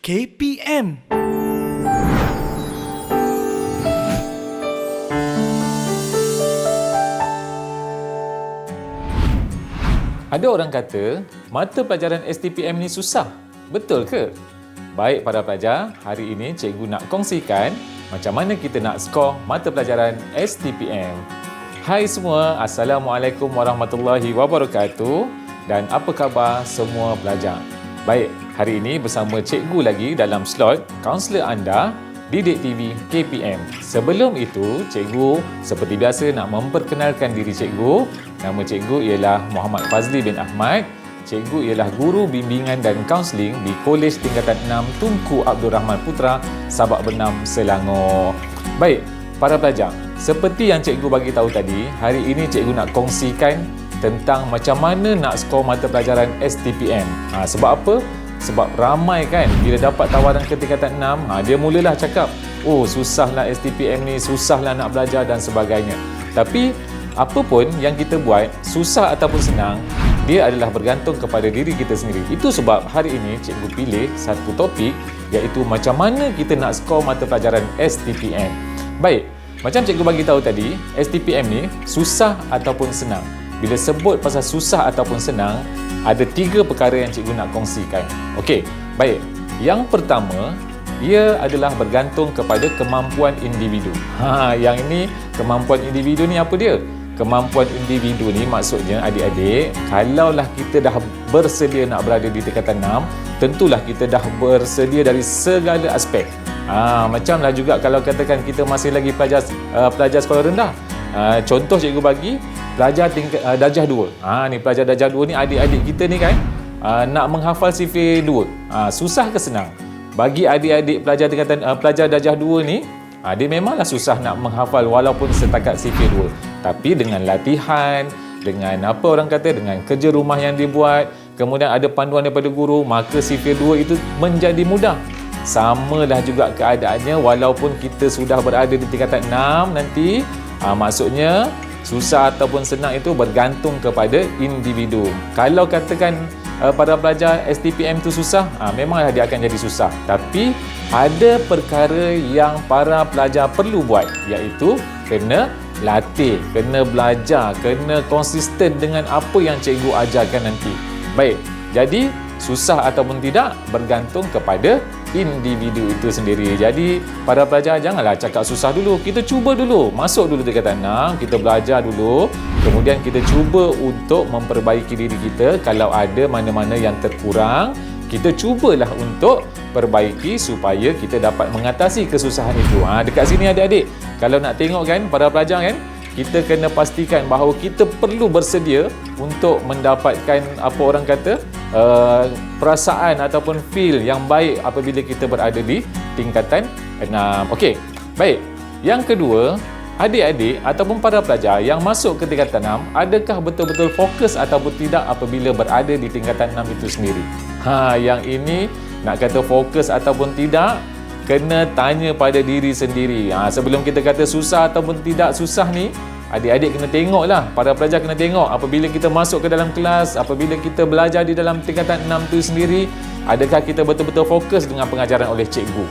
KPM. Ada orang kata, mata pelajaran STPM ni susah. Betul ke? Baik para pelajar, hari ini cikgu nak kongsikan macam mana kita nak skor mata pelajaran STPM. Hai semua, Assalamualaikum warahmatullahi wabarakatuh dan apa khabar semua pelajar? Baik, hari ini bersama cikgu lagi dalam slot kaunselor anda Didik TV KPM. Sebelum itu, cikgu seperti biasa nak memperkenalkan diri cikgu. Nama cikgu ialah Muhammad Fazli bin Ahmad. Cikgu ialah guru bimbingan dan kaunseling di Kolej Tingkatan 6 Tunku Abdul Rahman Putra, Sabak Bernam, Selangor. Baik, para pelajar, seperti yang cikgu bagi tahu tadi, hari ini cikgu nak kongsikan tentang macam mana nak skor mata pelajaran STPM. Sebab apa? Sebab ramai kan bila dapat tawaran ke tingkatan 6, dia mulalah cakap, oh susahlah STPM ni, susahlah nak belajar dan sebagainya. Tapi apa pun yang kita buat, susah ataupun senang, dia adalah bergantung kepada diri kita sendiri. Itu sebab hari ini cikgu pilih satu topik iaitu macam mana kita nak skor mata pelajaran STPM. Baik, macam cikgu bagi tahu tadi, STPM ni susah ataupun senang. Bila sebut pasal susah ataupun senang, ada 3 perkara yang cikgu nak kongsikan. Okey, baik. Yang pertama, ia adalah bergantung kepada kemampuan individu. Yang ini kemampuan individu ni apa dia? Kemampuan individu ni maksudnya adik-adik, kalaulah kita dah bersedia nak berada di tingkatan 6, tentulah kita dah bersedia dari segala aspek. Macamlah juga kalau katakan kita masih lagi pelajar sekolah rendah. Contoh cikgu bagi pelajar darjah 2. Ni pelajar darjah 2 ni adik-adik kita ni kan nak menghafal sifir 2. Susah ke senang? Bagi adik-adik pelajar tingkatan pelajar darjah 2 ni, dia memanglah susah nak menghafal walaupun setakat sifir 2. Tapi dengan latihan, dengan apa orang kata, dengan kerja rumah yang dibuat, kemudian ada panduan daripada guru, maka sifir 2 itu menjadi mudah. Samalah juga keadaannya walaupun kita sudah berada di tingkatan 6 nanti, maksudnya susah ataupun senang itu bergantung kepada individu. Kalau katakan para pelajar STPM itu susah, memanglah dia akan jadi susah. Tapi ada perkara yang para pelajar perlu buat, iaitu kena latih, kena belajar, kena konsisten dengan apa yang cikgu ajarkan nanti. Baik, jadi susah ataupun tidak bergantung kepada individu itu sendiri. Jadi para pelajar janganlah cakap susah dulu. Kita cuba dulu, masuk dulu tingkatan 6, kita belajar dulu, kemudian kita cuba untuk memperbaiki diri kita. Kalau ada mana-mana yang terkurang, kita cubalah untuk perbaiki supaya kita dapat mengatasi kesusahan itu. Dekat sini adik-adik, kalau nak tengok kan para pelajar kan, kita kena pastikan bahawa kita perlu bersedia untuk mendapatkan apa orang kata perasaan ataupun feel yang baik apabila kita berada di tingkatan 6. Okey, baik. Yang kedua, adik-adik ataupun para pelajar yang masuk ke tingkatan 6, adakah betul-betul fokus ataupun tidak apabila berada di tingkatan 6 itu sendiri? Yang ini nak kata fokus ataupun tidak, kena tanya pada diri sendiri. Sebelum kita kata susah ataupun tidak susah ni, adik-adik kena tengoklah, para pelajar kena tengok apabila kita masuk ke dalam kelas, apabila kita belajar di dalam tingkatan 6 tu sendiri, adakah kita betul-betul fokus dengan pengajaran oleh cikgu.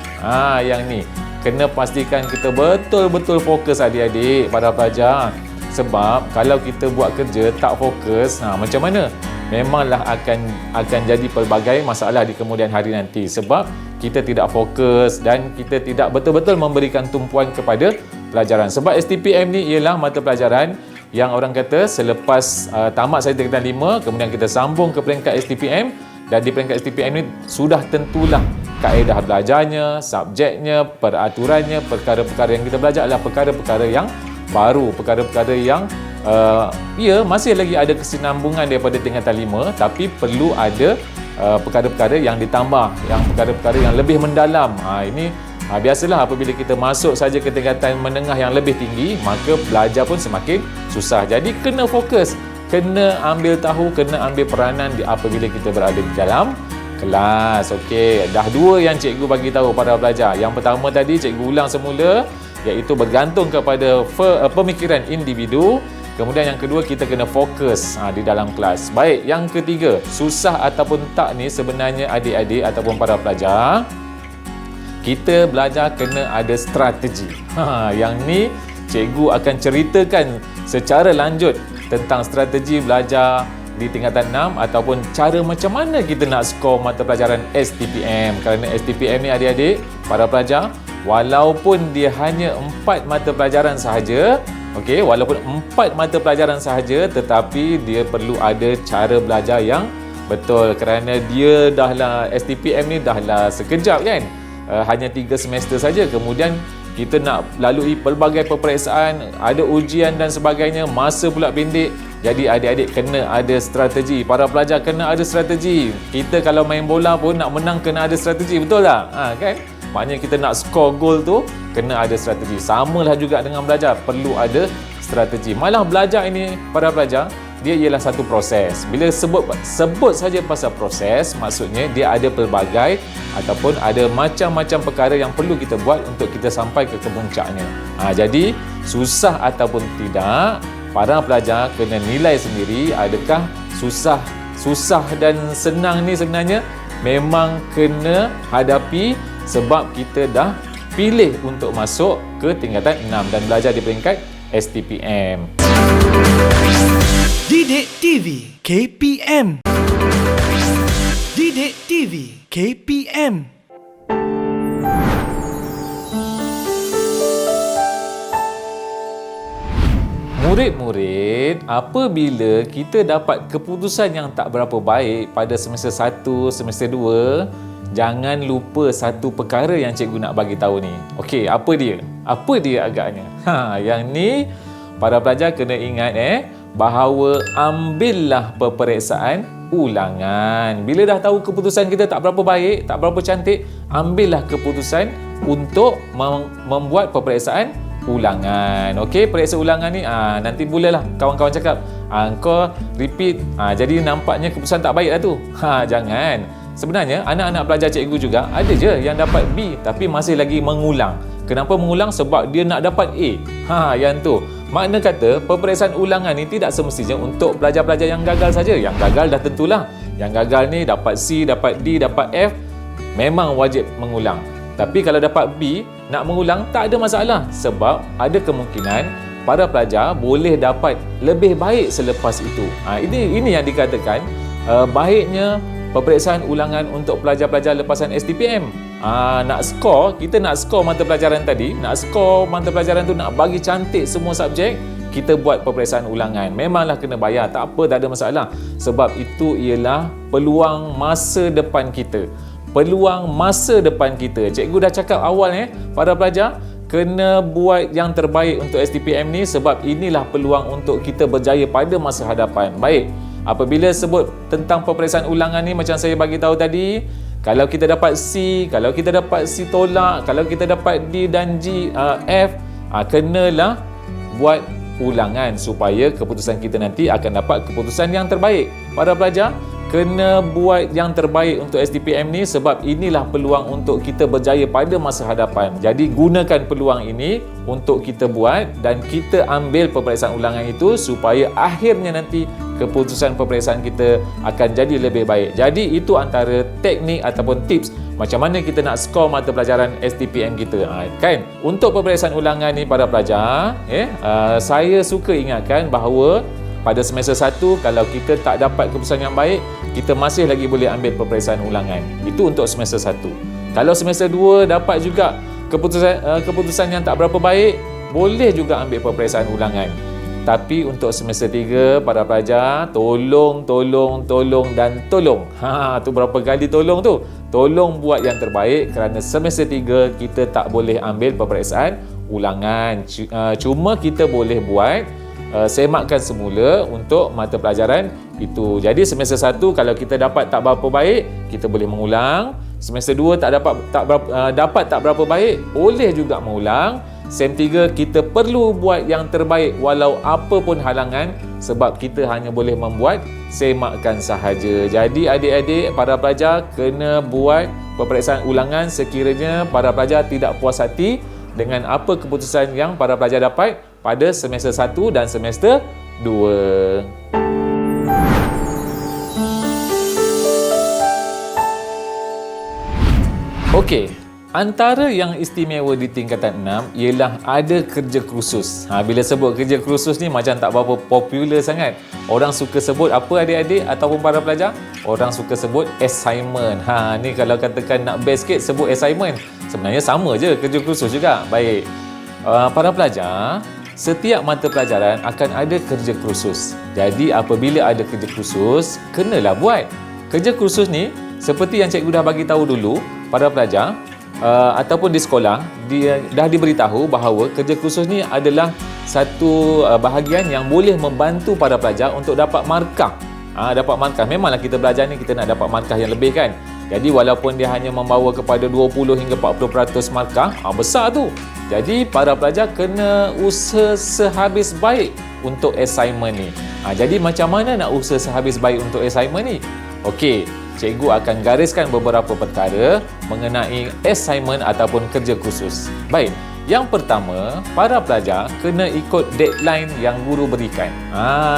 Yang ni kena pastikan kita betul-betul fokus adik-adik, para pelajar. Sebab kalau kita buat kerja tak fokus, macam mana? Memanglah akan jadi pelbagai masalah di kemudian hari nanti. Sebab kita tidak fokus dan kita tidak betul-betul memberikan tumpuan kepada pelajaran. Sebab STPM ni ialah mata pelajaran yang orang kata selepas tamat saja tingkatan 5, kemudian kita sambung ke peringkat STPM, dan di peringkat STPM ni sudah tentulah kaedah belajarnya, subjeknya, peraturannya, perkara-perkara yang kita belajar adalah perkara-perkara yang baru, perkara-perkara yang masih lagi ada kesinambungan daripada tingkatan 5, tapi perlu ada perkara-perkara yang ditambah, yang perkara-perkara yang lebih mendalam. Ini biasalah apabila kita masuk saja ke tingkatan menengah yang lebih tinggi, maka belajar pun semakin susah. Jadi kena fokus, kena ambil tahu, kena ambil peranan apabila kita berada di dalam kelas. Okey, dah 2 yang cikgu bagi tahu pada pelajar. Yang pertama tadi cikgu ulang semula, iaitu bergantung kepada pemikiran individu. Kemudian yang kedua, kita kena fokus di dalam kelas. Baik, yang ketiga, susah ataupun tak ni sebenarnya adik-adik ataupun para pelajar, kita belajar kena ada strategi. Yang ni cikgu akan ceritakan secara lanjut tentang strategi belajar di tingkatan 6 ataupun cara macam mana kita nak skor mata pelajaran STPM. Kerana STPM ni adik-adik, para pelajar, walaupun dia hanya 4 mata pelajaran sahaja, okey, walaupun 4 mata pelajaran sahaja, tetapi dia perlu ada cara belajar yang betul kerana dia dahlah STPM ni dahlah sekejap kan. Hanya 3 semester saja, kemudian kita nak lalui pelbagai peperiksaan, ada ujian dan sebagainya, masa pula pendek. Jadi adik-adik kena ada strategi, para pelajar kena ada strategi. Kita kalau main bola pun nak menang kena ada strategi, betul tak? Kan? Maknanya kita nak score gol tu kena ada strategi. Samalah juga dengan belajar, perlu ada strategi. Malah belajar ini para pelajar, dia ialah satu proses. Bila sebut saja pasal proses, maksudnya dia ada pelbagai ataupun ada macam-macam perkara yang perlu kita buat untuk kita sampai ke puncaknya. Jadi susah ataupun tidak, para pelajar kena nilai sendiri adakah susah dan senang ni sebenarnya memang kena hadapi sebab kita dah pilih untuk masuk ke tingkatan 6 dan belajar di peringkat STPM. Didik TV KPM. Didik TV KPM. Murid-murid, apabila kita dapat keputusan yang tak berapa baik pada semester 1, semester 2, jangan lupa satu perkara yang cikgu nak bagi tahu ni. Okey, apa dia? Apa dia agaknya? Yang ni para pelajar kena ingat bahawa ambillah peperiksaan ulangan. Bila dah tahu keputusan kita tak berapa baik, tak berapa cantik, ambillah keputusan untuk membuat peperiksaan ulangan. Okey, periksa ulangan ni nanti mulalah kawan-kawan cakap, kau repeat. Jadi nampaknya keputusan tak baik dah tu. Jangan. Sebenarnya anak-anak pelajar cikgu juga ada je yang dapat B tapi masih lagi mengulang. Kenapa mengulang? Sebab dia nak dapat A. Yang tu. Makna kata peperiksaan ulangan ni tidak semestinya untuk pelajar-pelajar yang gagal saja. Yang gagal dah tentulah. Yang gagal ni dapat C, dapat D, dapat F, memang wajib mengulang. Tapi kalau dapat B, nak mengulang tak ada masalah sebab ada kemungkinan para pelajar boleh dapat lebih baik selepas itu. Ini yang dikatakan baiknya peperiksaan ulangan untuk pelajar-pelajar lepasan STPM. Nak skor, kita nak skor mata pelajaran tadi, nak skor mata pelajaran tu, nak bagi cantik semua subjek, kita buat peperiksaan ulangan. Memanglah kena bayar, tak apa, tak ada masalah. Sebab itu ialah peluang masa depan kita. Peluang masa depan kita. Cikgu dah cakap awal para pelajar kena buat yang terbaik untuk STPM ni sebab inilah peluang untuk kita berjaya pada masa hadapan. Baik, apabila sebut tentang peperiksaan ulangan ni macam saya bagi tahu tadi, kalau kita dapat C, kalau kita dapat C tolak, kalau kita dapat D dan G, F, kenalah buat ulangan supaya keputusan kita nanti akan dapat keputusan yang terbaik. Para pelajar kena buat yang terbaik untuk STPM ni sebab inilah peluang untuk kita berjaya pada masa hadapan. Jadi gunakan peluang ini untuk kita buat dan kita ambil peperiksaan ulangan itu supaya akhirnya nanti keputusan peperiksaan kita akan jadi lebih baik. Jadi itu antara teknik ataupun tips macam mana kita nak skor mata pelajaran STPM kita. Kan? Untuk peperiksaan ulangan ni para pelajar, saya suka ingatkan bahawa pada semester 1 kalau kita tak dapat keputusan yang baik, kita masih lagi boleh ambil peperiksaan ulangan. Itu untuk semester 1. Kalau semester 2 dapat juga keputusan yang tak berapa baik, boleh juga ambil peperiksaan ulangan. Tapi untuk semester 3 para pelajar, tolong dan tolong. Tu berapa kali tolong tu? Tolong buat yang terbaik kerana semester 3 kita tak boleh ambil peperiksaan ulangan. Cuma kita boleh buat semakkan semula untuk mata pelajaran itu. Jadi semester 1 kalau kita dapat tak berapa baik, kita boleh mengulang. Semester 2 dapat tak berapa baik, boleh juga mengulang. Sem 3 kita perlu buat yang terbaik walau apa pun halangan sebab kita hanya boleh membuat semakkan sahaja. Jadi adik-adik para pelajar kena buat peperiksaan ulangan sekiranya para pelajar tidak puas hati dengan apa keputusan yang para pelajar dapat pada semester 1 dan semester 2. Okey, antara yang istimewa di tingkatan 6 ialah ada kerja kursus. Bila sebut kerja kursus ni macam tak berapa popular sangat. Orang suka sebut apa adik-adik ataupun para pelajar? Orang suka sebut assignment. Ni kalau katakan nak best sikit sebut assignment. Sebenarnya sama je kerja kursus juga. Baik. Para pelajar, setiap mata pelajaran akan ada kerja kursus. Jadi apabila ada kerja kursus, kenalah buat. Kerja kursus ni seperti yang cikgu dah bagi tahu dulu, para pelajar ataupun di sekolah dia dah diberitahu bahawa kerja kursus ni adalah satu bahagian yang boleh membantu para pelajar untuk dapat markah. Dapat markah. Memanglah kita belajar ni kita nak dapat markah yang lebih kan. Jadi walaupun dia hanya membawa kepada 20 hingga 40% markah, besar tu. Jadi para pelajar kena usaha sehabis baik untuk assignment ni. Jadi macam mana nak usaha sehabis baik untuk assignment ni? Okey, cikgu akan gariskan beberapa perkara mengenai assignment ataupun kerja khusus. Baik, yang pertama, para pelajar kena ikut deadline yang guru berikan.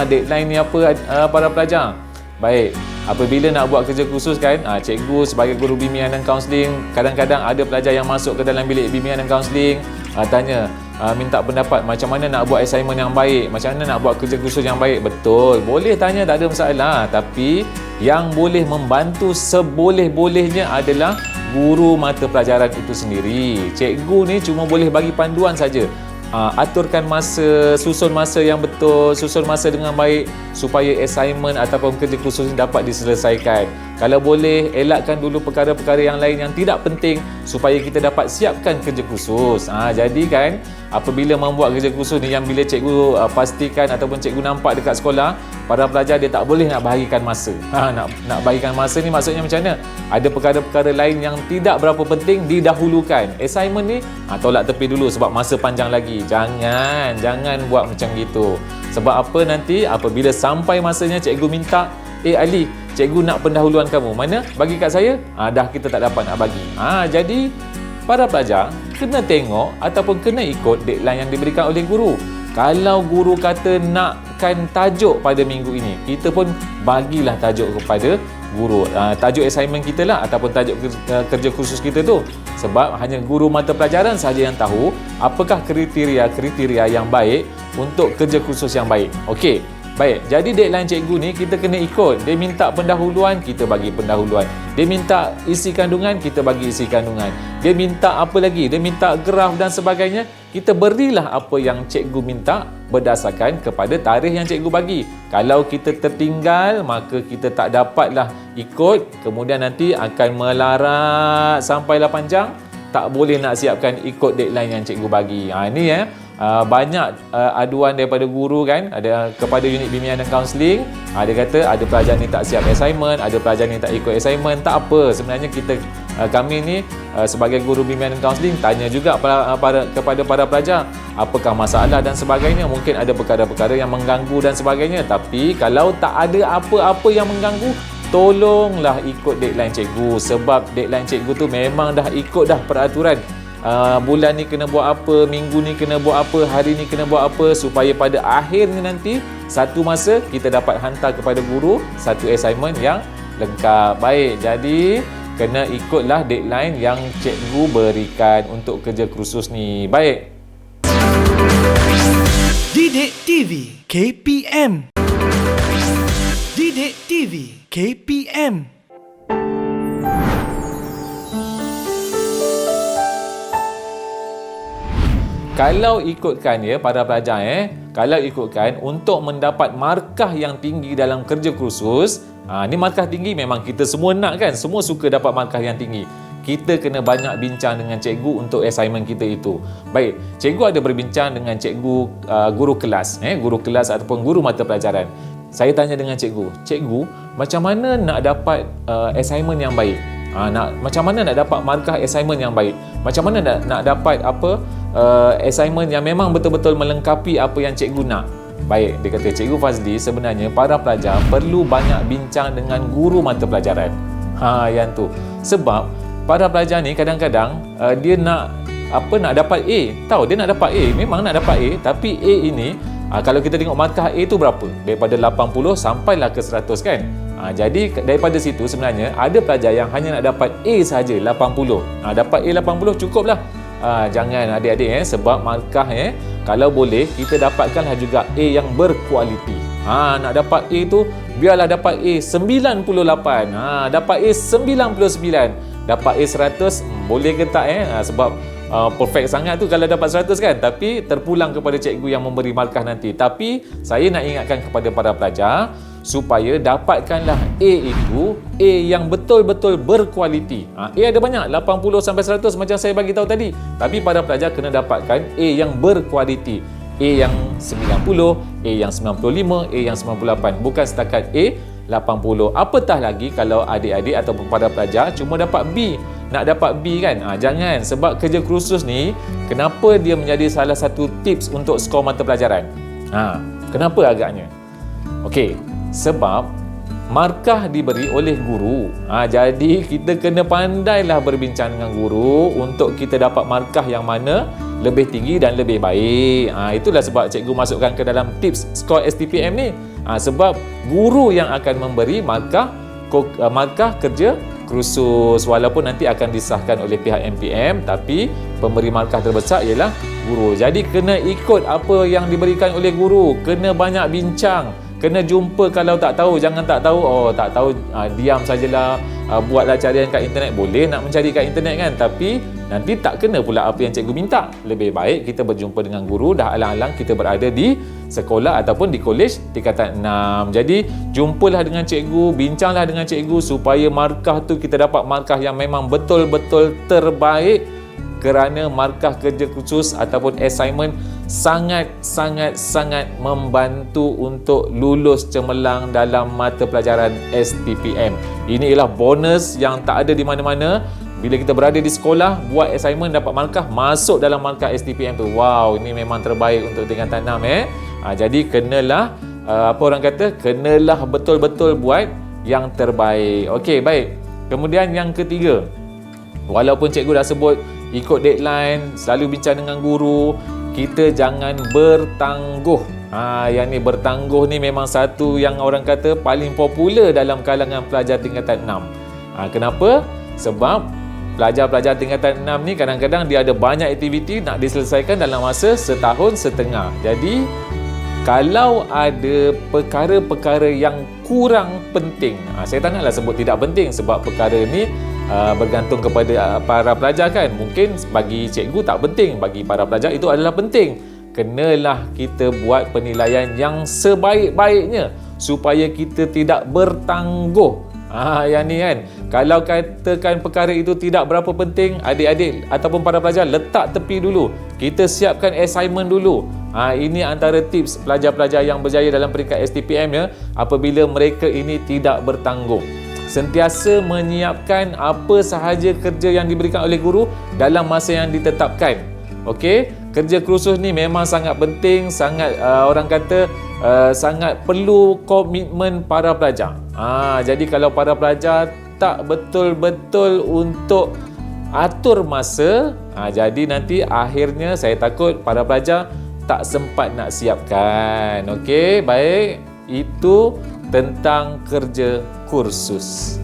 Deadline ni apa para pelajar? Baik, apabila nak buat kerja khusus kan, cikgu sebagai guru bimbingan dan kaunseling, kadang-kadang ada pelajar yang masuk ke dalam bilik bimbingan dan kaunseling, tanya, minta pendapat macam mana nak buat assignment yang baik, macam mana nak buat kerja khusus yang baik. Betul, boleh tanya, tak ada masalah. Tapi yang boleh membantu seboleh-bolehnya adalah guru mata pelajaran itu sendiri. Cikgu ni cuma boleh bagi panduan saja. Aturkan masa, susun masa yang betul, susun masa dengan baik supaya assignment ataupun kerja khusus dapat diselesaikan. Kalau boleh, elakkan dulu perkara-perkara yang lain yang tidak penting supaya kita dapat siapkan kerja khusus. Jadi kan, apabila membuat kerja khusus ni yang bila cikgu pastikan ataupun cikgu nampak dekat sekolah, para pelajar dia tak boleh nak bahagikan masa. Nak bahagikan masa ni maksudnya macam mana? Ada perkara-perkara lain yang tidak berapa penting didahulukan. Assignment ni tolak tepi dulu sebab masa panjang lagi. Jangan buat macam gitu. Sebab apa nanti apabila sampai masanya cikgu minta, Ali, cikgu nak pendahuluan kamu. Mana? Bagi kat saya? Dah kita tak dapat nak bagi. Jadi para pelajar kena tengok ataupun kena ikut deadline yang diberikan oleh guru. Kalau guru kata nakkan tajuk pada minggu ini, kita pun bagilah tajuk kepada guru. Tajuk assignment kita lah ataupun tajuk kerja khusus kita tu. Sebab hanya guru mata pelajaran sahaja yang tahu apakah kriteria yang baik untuk kerja khusus yang baik. Okey. Baik, jadi deadline cikgu ni kita kena ikut. Dia minta pendahuluan, kita bagi pendahuluan. Dia minta isi kandungan, kita bagi isi kandungan. Dia minta apa lagi? Dia minta graf dan sebagainya. Kita berilah apa yang cikgu minta berdasarkan kepada tarikh yang cikgu bagi. Kalau kita tertinggal, maka kita tak dapatlah ikut. Kemudian nanti akan melarat sampailah panjang. Tak boleh nak siapkan ikut deadline yang cikgu bagi. Ini banyak aduan daripada guru kan, ada kepada unit bimbingan dan kaunseling. Dia kata ada pelajar ni tak siap assignment, ada pelajar ni tak ikut assignment. Tak apa, sebenarnya kami ni sebagai guru bimbingan dan kaunseling tanya juga kepada para pelajar apakah masalah dan sebagainya. Mungkin ada perkara-perkara yang mengganggu dan sebagainya, tapi kalau tak ada apa-apa yang mengganggu, tolonglah ikut deadline cikgu. Sebab deadline cikgu tu memang dah ikut dah peraturan. Bulan ni kena buat apa, minggu ni kena buat apa, hari ni kena buat apa, supaya pada akhirnya nanti satu masa kita dapat hantar kepada guru satu assignment yang lengkap. Baik, jadi kena ikutlah deadline yang cikgu berikan untuk kerja kursus ni. Baik. Didik TV KPM. Didik TV KPM. Kalau ikutkan para pelajar kalau ikutkan untuk mendapat markah yang tinggi dalam kerja kursus, ni markah tinggi memang kita semua nak kan, semua suka dapat markah yang tinggi. Kita kena banyak bincang dengan cikgu untuk assignment kita itu. Baik, cikgu ada berbincang dengan cikgu guru kelas, guru kelas ataupun guru mata pelajaran. Saya tanya dengan cikgu, macam mana nak dapat assignment yang baik? Macam mana nak dapat markah assignment yang baik? Macam mana nak dapat assignment yang memang betul-betul melengkapi apa yang cikgu nak? Baik, dia kata, Cikgu Fazli, sebenarnya para pelajar perlu banyak bincang dengan guru mata pelajaran. Yang tu. Sebab para pelajar ni kadang-kadang dia nak dapat A. Tahu dia nak dapat A, memang nak dapat A, tapi A ini Kalau kita tengok markah A tu berapa? Daripada 80 sampailah ke 100 kan? Jadi daripada situ sebenarnya ada pelajar yang hanya nak dapat A saja 80. Dapat A 80 cukuplah. Jangan adik-adik sebab markah kalau boleh kita dapatkanlah juga A yang berkualiti. Nak dapat A tu biarlah dapat A 98. Dapat A 99. Dapat A 100 boleh ke tak sebab perfect sangat tu kalau dapat 100 kan, tapi terpulang kepada cikgu yang memberi markah nanti. Tapi saya nak ingatkan kepada para pelajar supaya dapatkanlah A itu A yang betul-betul berkualiti. A ada banyak 80 sampai 100 macam saya bagi tahu tadi, tapi para pelajar kena dapatkan A yang berkualiti, A yang 90, A yang 95, A yang 98, bukan setakat A 80. Apatah lagi kalau adik-adik ataupun para pelajar cuma dapat B. Nak dapat B kan? Jangan, sebab kerja kursus ni kenapa dia menjadi salah satu tips untuk skor mata pelajaran? Kenapa agaknya? Okey, sebab markah diberi oleh guru. Jadi kita kena pandailah berbincang dengan guru untuk kita dapat markah yang mana lebih tinggi dan lebih baik. Itulah sebab cikgu masukkan ke dalam tips skor STPM ni. Sebab guru yang akan memberi markah kerja kursus, walaupun nanti akan disahkan oleh pihak MPM, tapi pemberi markah terbesar ialah guru. Jadi kena ikut apa yang diberikan oleh guru, kena banyak bincang, kena jumpa. Kalau tak tahu, jangan tak tahu, tak tahu diam sajalah, buatlah carian kat internet. Boleh nak mencari kat internet kan, tapi nanti tak kena pula apa yang cikgu minta. Lebih baik kita berjumpa dengan guru, dah alang-alang kita berada di sekolah ataupun di kolej tingkatan 6. Jadi jumpalah dengan cikgu, bincanglah dengan cikgu supaya markah tu kita dapat markah yang memang betul-betul terbaik, kerana markah kerja khusus ataupun assignment sangat-sangat membantu untuk lulus cemerlang dalam mata pelajaran STPM. Ini ialah bonus yang tak ada di mana-mana. Bila kita berada di sekolah, buat assignment dapat markah, masuk dalam markah STPM tu. Wow, ini memang terbaik untuk tingkatan 6 Jadi kenalah kenalah betul-betul buat yang terbaik. Okey, baik. Kemudian yang ketiga, walaupun cikgu dah sebut ikut deadline, selalu bincang dengan guru, kita jangan bertangguh. Yang ni bertangguh ni memang satu yang orang kata paling popular dalam kalangan pelajar tingkatan 6. Kenapa? Sebab pelajar-pelajar tingkatan 6 ni kadang-kadang dia ada banyak aktiviti nak diselesaikan dalam masa setahun setengah. Jadi kalau ada perkara-perkara yang kurang penting, saya tak naklah sebut tidak penting sebab perkara ni bergantung kepada para pelajar kan. Mungkin bagi cikgu tak penting, bagi para pelajar itu adalah penting. Kenalah kita buat penilaian yang sebaik-baiknya supaya kita tidak bertangguh. Yang ni kan, kalau katakan perkara itu tidak berapa penting, adik-adik ataupun para pelajar letak tepi dulu. Kita siapkan assignment dulu. Ini antara tips pelajar-pelajar yang berjaya dalam peringkat STPM apabila mereka ini tidak bertanggung. Sentiasa menyiapkan apa sahaja kerja yang diberikan oleh guru dalam masa yang ditetapkan. Okey, kerja kursus ni memang sangat penting, sangat orang kata sangat perlu komitmen para pelajar. Jadi kalau para pelajar tak betul-betul untuk atur masa, jadi nanti akhirnya saya takut para pelajar tak sempat nak siapkan. Okey, baik. Itu tentang kerja kursus.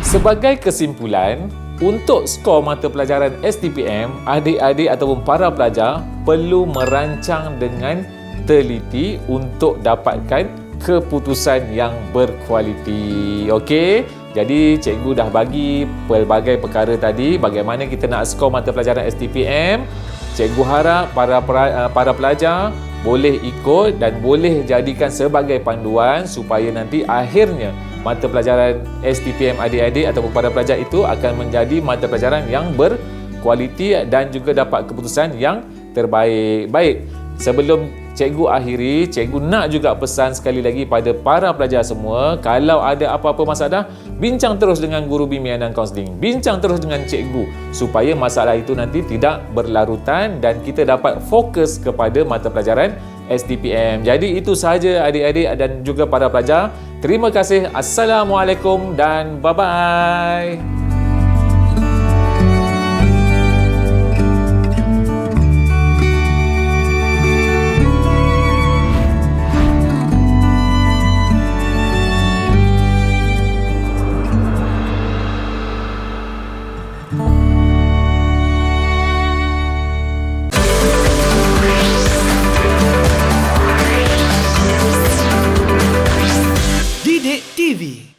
Sebagai kesimpulan, untuk skor mata pelajaran STPM, adik-adik ataupun para pelajar perlu merancang dengan teliti untuk dapatkan keputusan yang berkualiti. Okey, jadi cikgu dah bagi pelbagai perkara tadi bagaimana kita nak skor mata pelajaran STPM. Cikgu harap para pelajar boleh ikut dan boleh jadikan sebagai panduan supaya nanti akhirnya mata pelajaran STPM adik-adik ataupun para pelajar itu akan menjadi mata pelajaran yang berkualiti dan juga dapat keputusan yang terbaik. Baik, sebelum cikgu akhiri, cikgu nak juga pesan sekali lagi pada para pelajar semua, kalau ada apa-apa masalah, bincang terus dengan guru bimbingan dan kaunseling. Bincang terus dengan cikgu supaya masalah itu nanti tidak berlarutan dan kita dapat fokus kepada mata pelajaran STPM. Jadi itu sahaja adik-adik dan juga para pelajar. Terima kasih. Assalamualaikum dan bye-bye.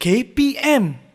KPM